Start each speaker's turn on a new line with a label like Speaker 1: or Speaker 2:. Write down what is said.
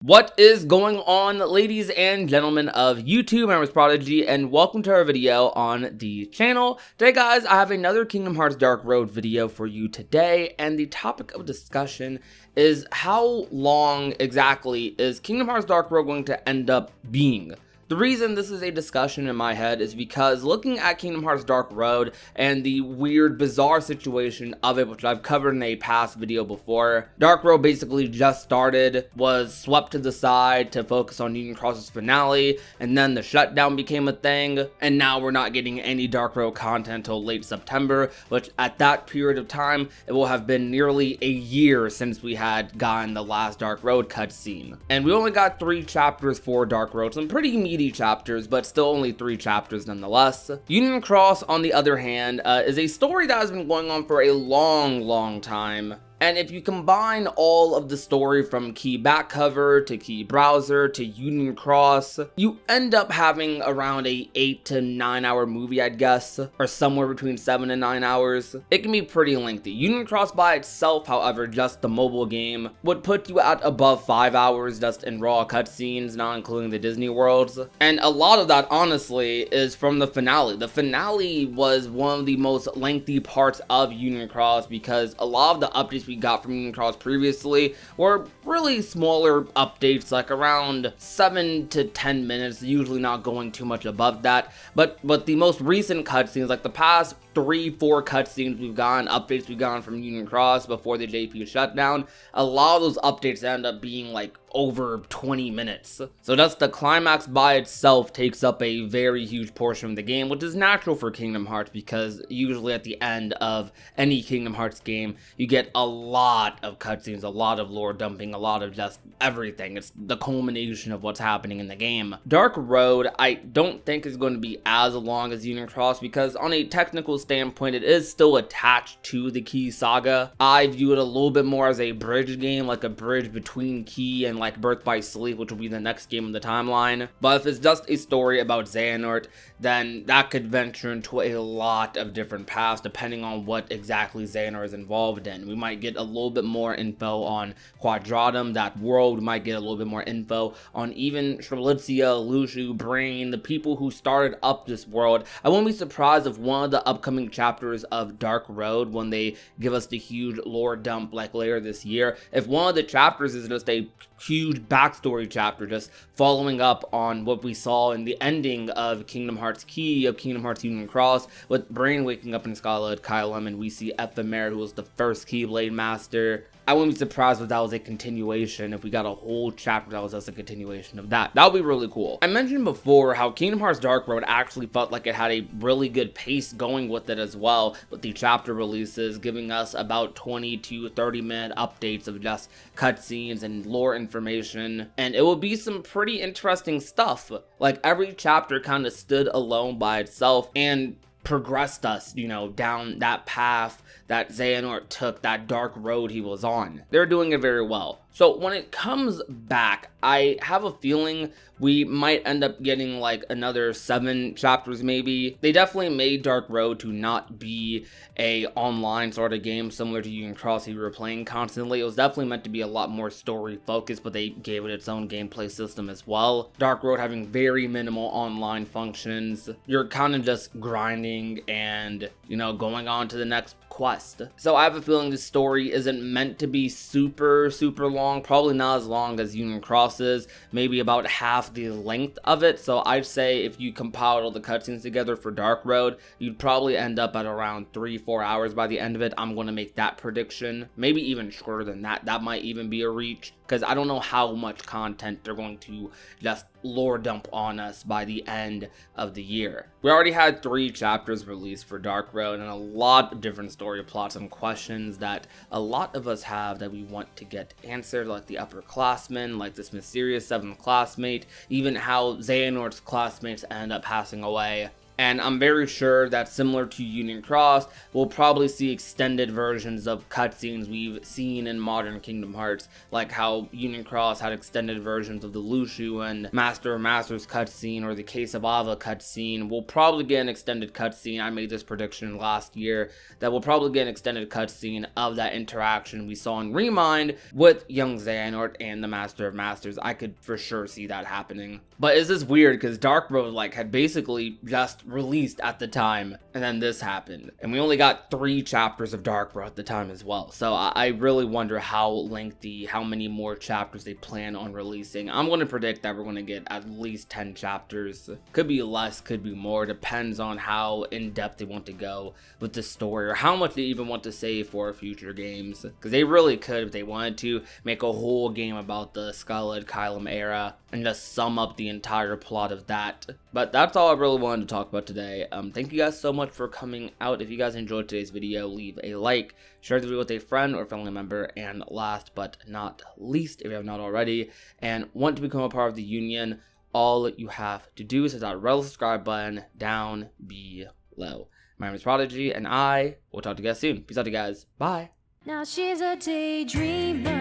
Speaker 1: What is going on, ladies and gentlemen of YouTube? My name is Prodigy, and welcome to our video on the channel. Today, guys, I have another Kingdom Hearts Dark Road video for you today, and the topic of discussion is how long exactly is Kingdom Hearts Dark Road going to end up being? The reason this is a discussion in my head is because looking at Kingdom Hearts Dark Road and the weird, bizarre situation of it, which I've covered in a past video before, Dark Road basically just started, was swept to the side to focus on Union Cross's finale, and then the shutdown became a thing, and now we're not getting any Dark Road content until late September, which at that period of time, it will have been nearly a year since we had gotten the last Dark Road cutscene. And we only got 3 chapters for Dark Road, some pretty meaty chapters, but still only 3 chapters nonetheless. Union Cross, on the other hand, is a story that has been going on for a long time. And if you combine all of the story from key back cover to key browser to Union Cross, you end up having around a 8 to 9 hour movie, I'd guess, or somewhere between 7 and 9 hours. It can be pretty lengthy. Union Cross by itself, however, just the mobile game, would put you at above 5 hours just in raw cutscenes, not including the Disney worlds. And a lot of that, honestly, is from the finale. The finale was one of the most lengthy parts of Union Cross because a lot of the updates we got from Union Cross previously were really smaller updates, like around 7 to 10 minutes, usually not going too much above that. But the most recent cutscenes, like the past 3-4 cutscenes we've gotten, updates we've gotten from Union Cross before the JP shutdown, a lot of those updates end up being like over 20 minutes. So that's the climax by itself takes up a very huge portion of the game, which is natural for Kingdom Hearts because usually at the end of any Kingdom Hearts game, you get a lot of cutscenes, a lot of lore dumping, a lot of just everything. It's the culmination of what's happening in the game. Dark Road, I don't think is going to be as long as Union Cross because on a technical standpoint, it is still attached to the Key saga. I view it a little bit more as a bridge game, like a bridge between Key and like Birth by Sleep, which will be the next game in the timeline. But if it's just a story about Xehanort, then that could venture into a lot of different paths depending on what exactly Xehanort is involved in. We might get a little bit more info on Quadratum, that world. We might get a little bit more info on even Strelitzia, Luxu, Brain, the people who started up this world. I won't be surprised if one of the upcoming chapters of Dark Road, when they give us the huge lore dump like later this year, if one of the chapters is just a huge backstory chapter just following up on what we saw in the ending of Kingdom Hearts Key, of Kingdom Hearts Union Cross, with Brain waking up in Scarlet Kylam, and we see Ephemer, who was the first Keyblade Master. I wouldn't be surprised if that was a continuation, if we got a whole chapter that was just a continuation of that. That would be really cool. I mentioned before how Kingdom Hearts Dark Road actually felt like it had a really good pace going with it as well, with the chapter releases giving us about 20 to 30 minute updates of just cutscenes and lore information, and it would be some pretty interesting stuff. Like every chapter kind of stood alone by itself and progressed us, you know, down that path that Xehanort took, that dark road he was on. They're doing it very well. So when it comes back, I have a feeling we might end up getting like another 7 chapters maybe. They definitely made Dark Road to not be a online sort of game similar to Union Cross you were playing constantly. It was definitely meant to be a lot more story focused, but they gave it its own gameplay system as well. Dark Road having very minimal online functions. You're kind of just grinding and, you know, going on to the next quest. So I have a feeling this story isn't meant to be super long, probably not as long as Union Cross is, maybe about half the length of it. So I'd say if you compiled all the cutscenes together for Dark Road, you'd probably end up at around 3-4 hours by the end of it. I'm going to make that prediction, maybe even shorter than that. That might even be a reach, because I don't know how much content they're going to just lore dump on us by the end of the year. We already had 3 chapters released for Dark Road and a lot of different story plots and questions that a lot of us have that we want to get answered, like the upperclassmen, like this mysterious 7th classmate, even how Xehanort's classmates end up passing away. And I'm very sure that similar to Union Cross, we'll probably see extended versions of cutscenes we've seen in modern Kingdom Hearts, like how Union Cross had extended versions of the Lushu and Master of Masters cutscene or the Case of Ava cutscene. We'll probably get an extended cutscene. I made this prediction last year that we'll probably get an extended cutscene of that interaction we saw in Remind with young Xehanort and the Master of Masters. I could for sure see that happening. But is this weird because Dark Road like had basically just released at the time, and then this happened, and we only got 3 chapters of Dark Road at the time as well. So I really wonder how lengthy, how many more chapters they plan on releasing. I'm going to predict that we're going to get at least 10 chapters. Could be less, could be more, depends on how in depth they want to go with the story or how much they even want to save for future games, because they really could, if they wanted to, make a whole game about the Scarlet Kylum era and just sum up the entire plot of that. But that's all I really wanted to talk about today. Thank you guys so much for coming out. If you guys enjoyed today's video, leave a like, share the video with a friend or family member, and last but not least, if you have not already and want to become a part of the Union, all you have to do is hit that red subscribe button down below. My name is Prodigy, and I will talk to you guys soon. Peace out, you guys. Bye.
Speaker 2: Now she's a daydreamer.